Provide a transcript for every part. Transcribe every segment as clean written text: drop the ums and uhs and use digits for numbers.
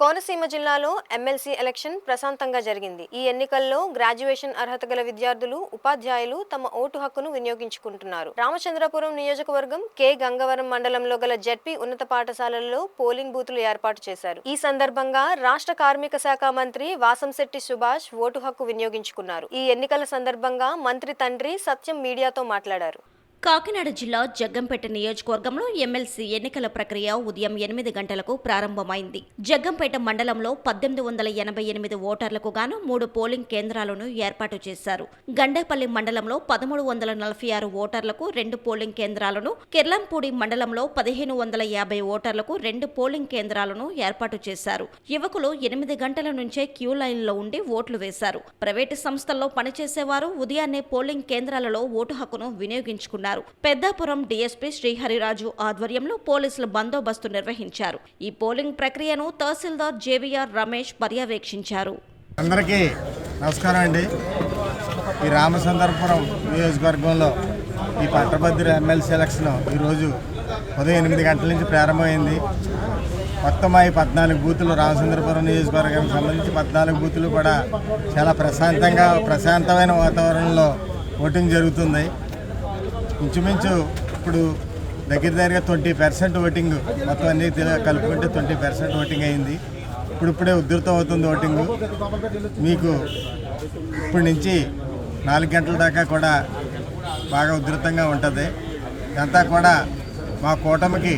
కోనసీమ జిల్లాలో MLC election ప్రశాంతంగా జరిగింది. ఈ ఎన్నికల్లో గ్రాడ్యుయేషన్ అర్హత గల విద్యార్థులు, ఉపాధ్యాయులు తమ ఓటు హక్కును వినియోగించుకుంటున్నారు. రామచంద్రపురం నియోజకవర్గం కె గంగవరం మండలంలో గల జెడ్పీ ఉన్నత పాఠశాలల్లో పోలింగ్ బూతులు ఏర్పాటు చేశారు. ఈ సందర్భంగా రాష్ట్ర కార్మిక శాఖ మంత్రి వాసంశెట్టి సుభాష్ ఓటు హక్కు వినియోగించుకున్నారు. ఈ ఎన్నికల సందర్భంగా మంత్రి తండ్రి సత్యం మీడియాతో మాట్లాడారు. కాకినాడ జిల్లా జగ్గంపేట నియోజకవర్గంలో ఎమ్మెల్సీ ఎన్నికల ప్రక్రియ ఉదయం 8 గంటలకు ప్రారంభమైంది. జగ్గంపేట మండలంలో 1888 ఓటర్లకు గాను 3 పోలింగ్ కేంద్రాలను ఏర్పాటు చేశారు. గండేపల్లి మండలంలో 1346 ఓటర్లకు 2 పోలింగ్ కేంద్రాలను, కిర్లంపూడి మండలంలో 1550 ఓటర్లకు 2 పోలింగ్ కేంద్రాలను ఏర్పాటు చేశారు. యువకులు 8 గంటల నుంచే క్యూ లైన్లో ఉండి ఓట్లు వేశారు. ప్రైవేటు సంస్థల్లో పనిచేసేవారు ఉదయాన్నే పోలింగ్ కేంద్రాలలో ఓటు హక్కును వినియోగించుకున్నారు. పెద్దాపురం డీఎస్పీ శ్రీహరిరాజు ఆధ్వర్యంలో పోలీసులు బందోబస్తు నిర్వహించారు. ఈ పోలింగ్ ప్రక్రియను తహసీల్దార్ జేవీఆర్ రమేష్ పర్యవేక్షించారు. అందరికీ నమస్కారం అండి. ఈ రామచంద్రపురం నియోజకవర్గంలో ఈ పట్టభద్ర ఎమ్మెల్సీ ఎలక్షన్ ఈరోజు ఉదయం 8 గంటల నుంచి ప్రారంభమైంది. మొత్తం 14 బూతులు రామచంద్రపురం నియోజకవర్గానికి సంబంధించి 14 బూతులు కూడా చాలా ప్రశాంతమైన వాతావరణంలో ఓటింగ్ జరుగుతుంది. ఇంచుమించు ఇప్పుడు దగ్గరగా 20% ఓటింగ్, మొత్తం అన్ని కలుపుకుంటే 20% ఓటింగ్ అయింది. ఇప్పుడే ఉధృతం అవుతుంది ఓటింగ్. మీకు ఇప్పటి నుంచి 4 గంటల దాకా కూడా బాగా ఉధృతంగా ఉంటుంది. ఇదంతా కూడా మా కూటమికి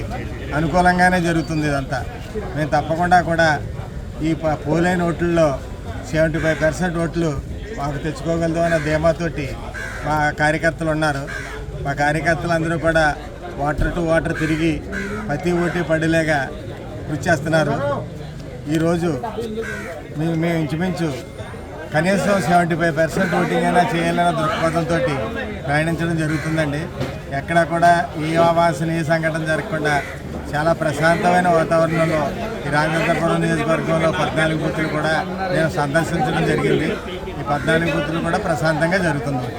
అనుకూలంగానే జరుగుతుంది. ఇదంతా మేము తప్పకుండా కూడా ఈ పోలైన ఓట్లలో 75% ఓట్లు మాకు తెచ్చుకోగలదు అనే ధీమాతోటి మా కార్యకర్తలు ఉన్నారు. మా కార్యకర్తలు అందరూ కూడా వాటర్ టు వాటర్ తిరిగి ప్రతి ఓటు పడేలాగా కృషి చేస్తున్నారు. ఈరోజు మేము ఇంచుమించు కనీసం 75% ఓటింగ్ అయినా చేయాలన్న దృక్పథంతో ప్రయాణించడం జరుగుతుందండి. ఎక్కడా కూడా ఏ అవాంఛన ఏ సంఘటన జరగకుండా చాలా ప్రశాంతమైన వాతావరణంలో ఈ రామచంద్రపురం నియోజకవర్గంలో 14 బూతులు కూడా నేను సందర్శించడం జరిగింది. ఈ 14 బూతులు కూడా ప్రశాంతంగా జరుగుతుంది.